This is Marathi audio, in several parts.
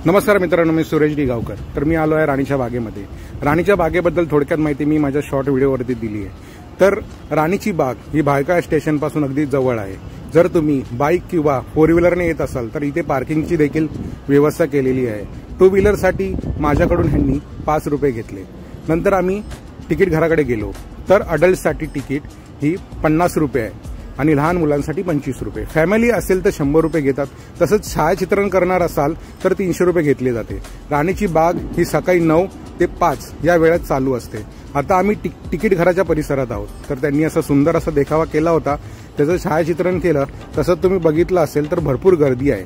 नमस्कार मित्रांनो, मी सुरेश डी गावकर। तर मी आलो आहे राणीच्या बागेमध्ये। राणीच्या बागेबद्दल थोडक्यात माहिती मी माझ्या शॉर्ट व्हिडिओवरती दिली आहे। तर राणीची बाग ही भायखळा स्टेशन पासून अगदी जवळ आहे। जर तुम्ही बाईक किंवा फोर व्हीलरने येत असाल तर इथे पार्किंगची देखील व्यवस्था केलेली आहे। टू व्हीलरसाठी माझ्याकडून ह्यांनी 5 रुपये घेतले। नंतर आम्ही तिकीट घराकडे गेलो तर अडल्टसाठी तिकीट ही 50 रुपये आहे आणि लहान मुलांसाठी 25 रुपये। फॅमिली असेल तर 100 रुपये घेतात। तसंच छायाचित्रण करणार असाल तर 300 रुपये घेतले जाते। राणीची बाग ही सकाळी 9 ते 5 या वेळेत चालू असते। आता आम्ही तिकीट घराच्या परिसरात आहोत। तर त्यांनी असा सुंदर असा देखावा केला होता, त्याचं छायाचित्रण केलं। तसंच तुम्ही बघितलं असेल तर भरपूर गर्दी आहे।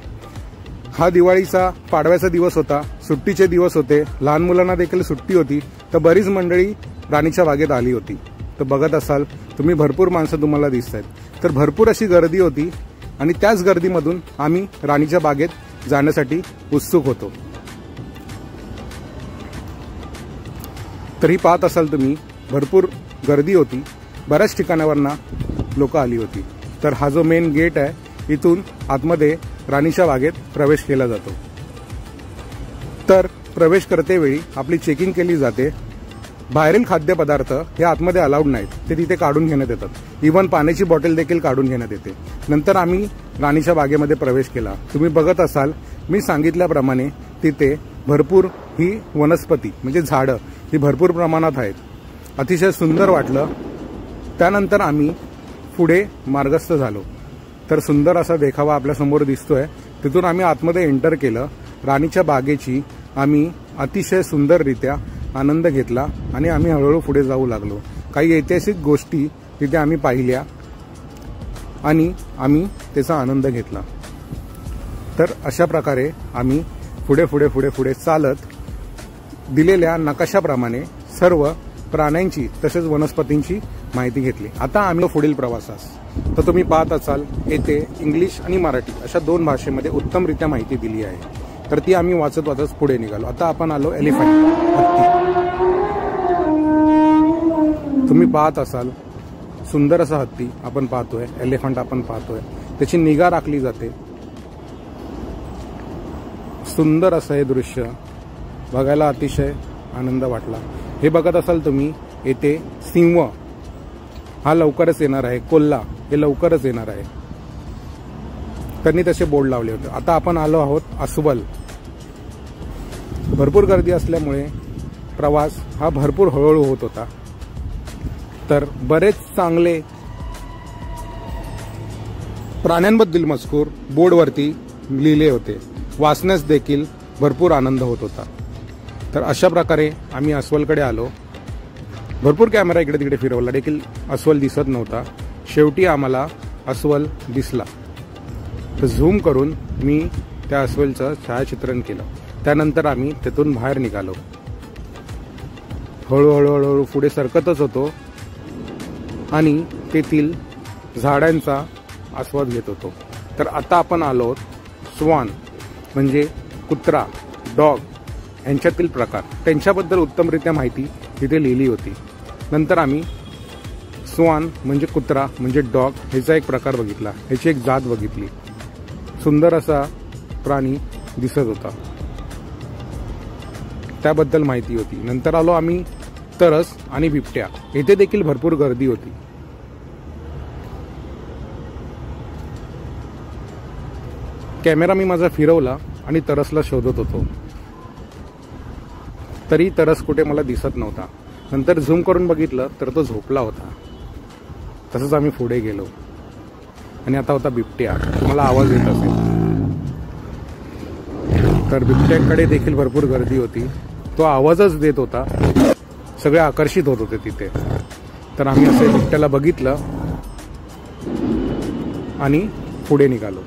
हा दिवाळीचा पाडव्याचा दिवस होता, सुट्टीचे दिवस होते, लहान मुलांना देखील सुट्टी होती। तर बरीच मंडळी राणीच्या बागेत आली होती। तर बघत असाल तुम्ही भरपूर माणसं तुम्हाला दिसत आहेत। तर भरपूर अशी गर्दी होती आणि त्याच गर्दीमधून आम्ही राणीच्या बागेत जाण्यासाठी उत्सुक होतो। तरी पाहत असाल तुम्ही भरपूर गर्दी होती, बऱ्याच ठिकाणावरनं लोक आली होती। तर हा जो मेन गेट आहे, इथून आतमध्ये राणीच्या बागेत प्रवेश केला जातो। तर प्रवेश करतेवेळी आपली चेकिंग केली जाते। बाहेरील खाद्यपदार्थ हे आतमध्ये अलाउड नाहीत, ते तिथे काढून घेण्यात येतात। इव्हन पाण्याची बॉटल देखील काढून घेण्यात येते। नंतर आम्ही राणीच्या बागेमध्ये प्रवेश केला। तुम्ही बघत असाल मी सांगितल्याप्रमाणे तिथे भरपूर ही वनस्पती म्हणजे झाडं ही भरपूर प्रमाणात आहेत। अतिशय सुंदर वाटलं। त्यानंतर आम्ही पुढे मार्गस्थ झालो। तर सुंदर असा देखावा आपल्यासमोर दिसतोय। तिथून आम्ही आतमध्ये एंटर केलं। राणीच्या बागेची आम्ही अतिशय सुंदररित्या आनंद घेतला आणि आम्ही हळूहळू पुढे जाऊ लागलो। काही ऐतिहासिक गोष्टी तिथे आम्ही पाहिल्या आणि आम्ही त्याचा आनंद घेतला। तर अशा प्रकारे आम्ही पुढे चालत दिलेल्या नकाशाप्रमाणे सर्व प्राण्यांची तसेच वनस्पतींची माहिती घेतली। आता आम्ही पुढील प्रवासास तर तुम्ही पाहत असाल येथे इंग्लिश आणि मराठी अशा 2 भाषेमध्ये उत्तमरित्या माहिती दिली आहे। तर ती आम्ही वाचत पुढे निघालो। आता आपण आलो एलिफंट हत्ती। तुम्ही पाहत असाल सुंदर असा हत्ती आपण पाहतोय, एलिफंट आपण पाहतोय। त्याची निगा राखली जाते। सुंदर असं हे दृश्य बघायला अतिशय आनंद वाटला। हे बघत असाल तुम्ही येथे सिंह हा लवकरच येणार आहे, कोल्हा हे लवकरच येणार आहे। त्यांनी तसे बोर्ड लावले होते। आता आपण आलो आहोत अस्वल। भरपूर गर्दी असल्यामुळे प्रवास हा भरपूर हळूहळू होत होता। तर बरेच चांगले प्राण्यांबद्दल मजकूर बोर्डवरती लिहिले होते। वाचण्यास देखील भरपूर आनंद होत होता। तर अशा प्रकारे आम्ही अस्वलकडे आलो। भरपूर कॅमेरा इकडे तिकडे फिरवला, देखील अस्वल दिसत नव्हता। शेवटी आम्हाला अस्वल दिसला। तर झूम करून मी त्या अस्वलचं छायाचित्रण केलं। त्यानंतर आम्ही तेथून बाहेर निघालो। हळूहळू पुढे सरकतच होतो आणि तेथील झाडांचा आस्वाद घेत होतो। तर आता आपण आलो स्वान म्हणजे कुत्रा, डॉग यांच्यातील प्रकार, त्यांच्याबद्दल उत्तमरित्या माहिती तिथे लिहिली होती। नंतर आम्ही स्वान म्हणजे कुत्रा म्हणजे डॉग ह्याचा एक प्रकार बघितला, ह्याची एक जात बघितली। सुंदर असा प्राणी दिसत होता, त्याबद्दल माहिती होती। नंतर आलो आम्ही तरस आणि बिबट्या। येथे देखील भरपूर गर्दी होती। कॅमेरा मी माझा फिरवला आणि तरसला शोधत होतो, तरी तरस कुठे मला दिसत नव्हता। नंतर झूम करून बघितलं तर तो झोपला होता। तसंच आम्ही पुढे गेलो आणि आता होता बिबट्या। मला आवाज येत असेल तर बिबट्याकडे देखील भरपूर गर्दी होती। तो आवाजच देत होता, सगळे आकर्षित होत होते तिथे। तर आम्ही असे बिबट्याला बघितलं आणि पुढे निघालो।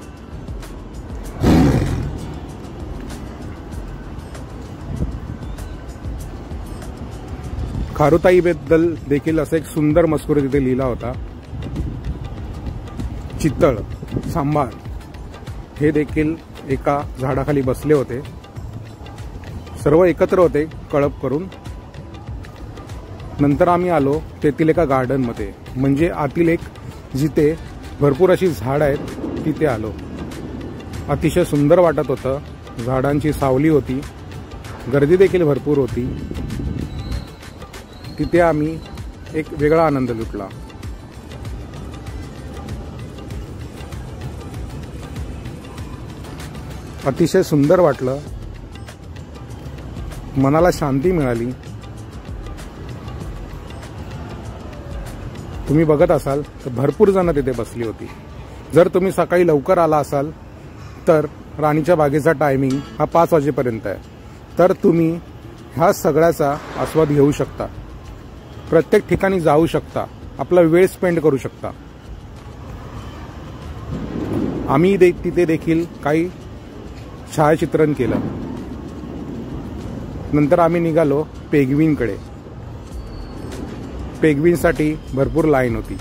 खारुताईबद्दल देखील असं एक सुंदर मजकूर तिथे लिहिला होता। चितळ, सांबार हे देखील एका झाडाखाली बसले होते। सर्व एकत्र होते कळप करून। नंतर आम्ही आलो तेथील एका गार्डनमध्ये, म्हणजे आतील एक जिथे भरपूर अशी झाड आहेत तिथे आलो। अतिशय सुंदर वाटत होतं। झाडांची सावली होती, गर्दी देखील भरपूर होती. तिथे आम्ही एक वेगळा आनंद लुटला. अतिशय सुंदर वाटलं, मनाला शांती मिळाली. तुम्ही बघत असाल तर भरपूर जण तिथे बसली होती. जर तुम्ही सकाळी लवकर आला असाल तर राणीच्या बागेचा टायमिंग हा 5 वाजेपर्यंत आहे. तर तुम्ही ह्या सगळ्याचा आस्वाद घेऊ शकता, प्रत्येक ठिकाणी जाऊ शकता, आपला वेळ स्पेंड करू शकता. आम्ही तिथे देखील काही छायाचित्रण केलं. नंतर आम्ही निघालो पेंग्विनकडे. पेंग्विनसाठी भरपूर लाईन होती.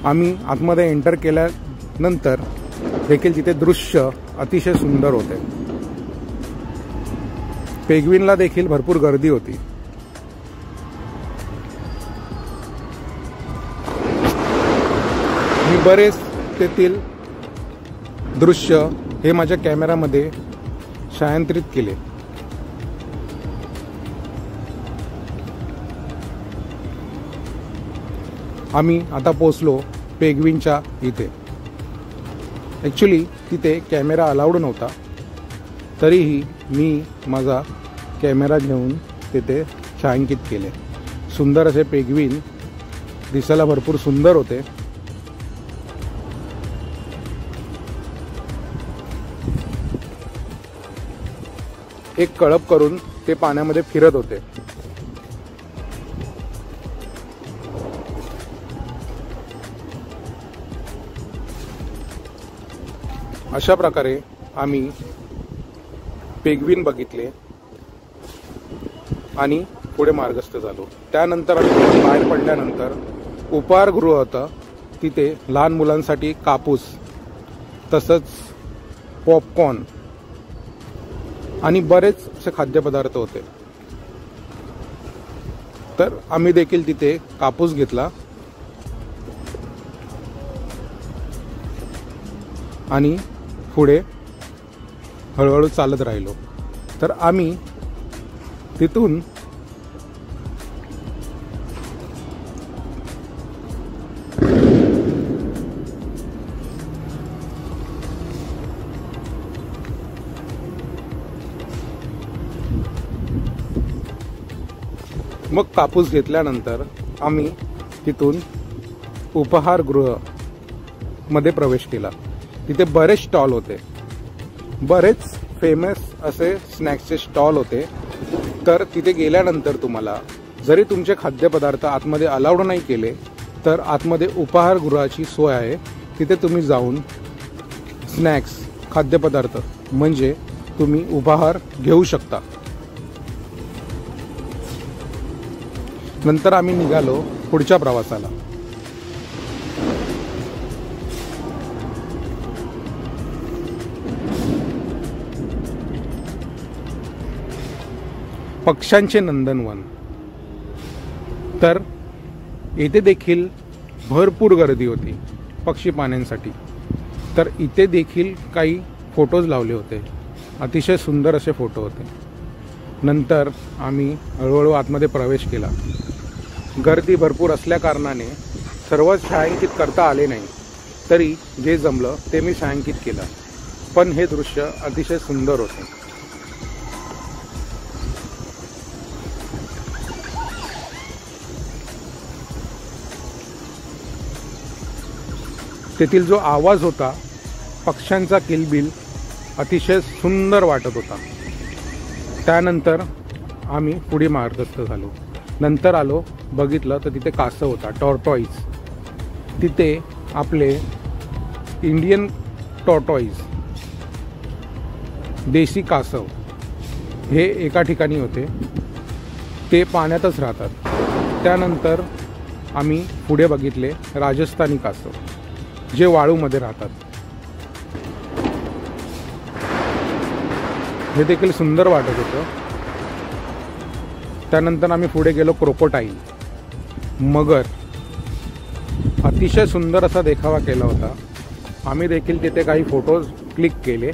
आम्ही आतमध्ये एंटर केल्यानंतर देखील तिथे दृश्य अतिशय सुंदर होते. पेंग्विनला देखील भरपूर गर्दी होती. मी बरेच तेथील दृश्य हे माझ्या कॅमेरामध्ये छायांकित केले. आम्ही आता पोहोचलो पेंग्विनच्या इथे. ॲक्च्युली तिथे कॅमेरा अलाउड नव्हता, तरीही मी माझा कॅमेरा घेऊन तिथे छायांकित केले. सुंदर असे पेंग्विन दिसायला भरपूर सुंदर होते. एक कळप करून ते पाण्यामध्ये फिरत होते. अशा प्रकारे आम्ही पेंग्विन बघितले आणि पुढे मार्गस्थ झालो. त्यानंतर आम्ही बाहेर पडल्यानंतर उपाहारगृह होतं. तिथे लहान मुलांसाठी कापूस, तसंच पॉपकॉर्न आणि बरेच असे खाद्यपदार्थ होते. तर आम्ही देखील तिथे कापूस घेतला आणि पुढे हळूहळू चालत राहिलो. तर आम्ही तिथून मग कापूस घेतल्यानंतर आम्ही तिथून उपाहारगृह मध्ये प्रवेश केला. तिथे बरेच स्टॉल होते, बरेच फेमस असे स्नॅक्सचे स्टॉल होते. तर तिथे गेल्यानंतर तुम्हाला जरी तुमचे खाद्यपदार्थ आतमध्ये अलाउड नाही केले तर आतमध्ये उपाहारगृहाची सोय आहे. तिथे तुम्ही जाऊन स्नॅक्स, खाद्यपदार्थ म्हणजे तुम्ही उपाहार घेऊ शकता. नंतर आम्ही निघालो पुढच्या प्रवासाला. पक्ष्यांचे नंदनवन. तर इथे देखील भरपूर गर्दी होती पक्षी पाहण्यासाठी. तर इथे देखील काही फोटोज लावले होते, अतिशय सुंदर असे फोटो होते. नंतर आम्ही हळूहळू आतमध्ये प्रवेश केला. गर्दी भरपूर असल्या कारणाने सर्व छायांकित करता आले नाही, तरी जे जमलं ते मी छायांकित केलं. पण हे दृश्य अतिशय सुंदर होते. तेथील जो आवाज होता पक्ष्यांचा किलबिल अतिशय सुंदर वाटत होता. त्यानंतर आम्ही पुढे मार्गस्थ झालो. नंतर आलो, बघितलं तर तिथे कासव होता, टॉर्टॉईज. तिथे आपले इंडियन टॉर्टॉईज, देशी कासव हे एका ठिकाणी होते. ते पाण्यातच राहतात. त्यानंतर आम्ही पुढे बघितले राजस्थानी कासव, जे वाळूमध्ये राहतात. हे देखील सुंदर वाटत होतं. त्यानंतर आम्ही पुढे गेलो क्रोकोटाईल, मगर. अतिशय सुंदर असा देखावा केला होता. आम्ही देखील तिथे काही फोटोज क्लिक केले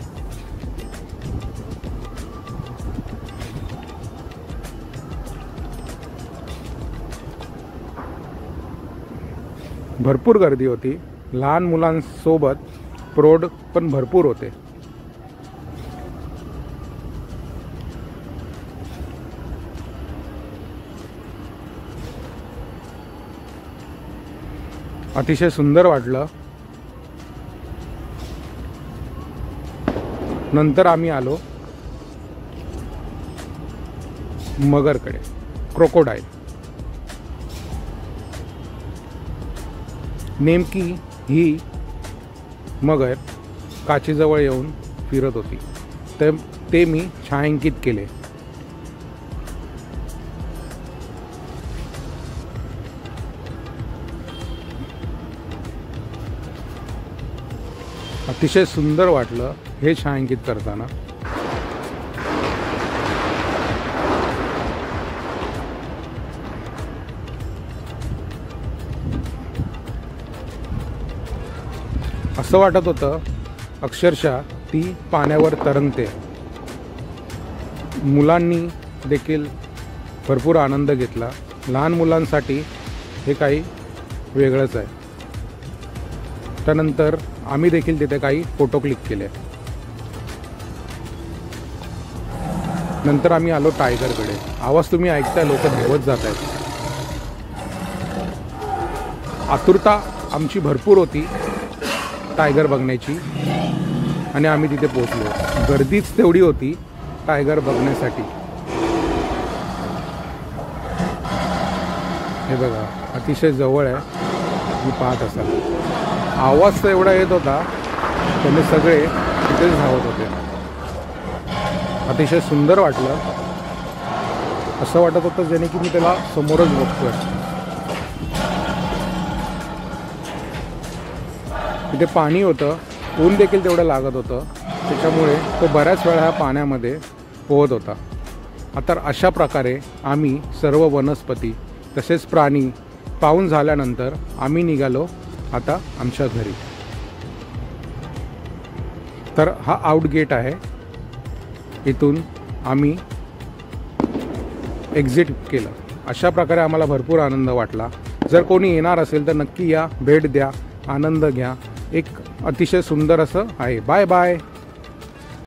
भरपूर गर्दी होती. लहान मुलांसोबत प्रौढ पण भरपूर होते. अतिशय सुंदर वाटलं. नंतर आम्ही आलो मगरकडे, क्रोकोडाईल. नेमकी ही मगर काचेजवळ येऊन फिरत होती. ते मी छायांकित केले. अतिशय सुंदर वाटलं हे छायांकित करताना. असं वाटत होतं अक्षरशः ती पाण्यावर तरंगते. मुलांनी देखील भरपूर आनंद घेतला. लहान मुलांसाठी हे काही वेगळंच आहे. त्यानंतर आम्ही देखील तिथे काही फोटो क्लिक केले. नंतर आम्ही आलो टायगरकडे. आवाज तुम्ही ऐकताय, लोक धावत जात आहेत. आतुरता आमची भरपूर होती टायगर बघण्याची आणि आम्ही तिथे पोहोचलो. गर्दीच तेवढी होती टायगर बघण्यासाठी. हे बघा, अतिशय जवळ आहे. मी पाहत असाल. आवाज तर एवढा येत होता, त्याने सगळे तिथेच धावत होते. अतिशय सुंदर वाटलं. असं वाटत होतं जणे की मी त्याला समोरच बघतोय. तिथे पाणी होतं, ऊन देखील तेवढं लागत होतं. त्याच्यामुळे तो बऱ्याच वेळा ह्या पाण्यामध्ये पोहत होता. आता अशा प्रकारे आम्ही सर्व वनस्पती तसेच प्राणी पाहून झाल्यानंतर आम्ही निघालो आता आमच्या घरी. तर हा आउट गेट आहे. इथून आम्ही एक्झिट केलं. अशा प्रकारे आम्हाला भरपूर आनंद वाटला. जर कोणी येणार असेल तर नक्की या, भेट द्या, आनंद घ्या. एक अतिशय सुंदर असं आहे. Bye bye.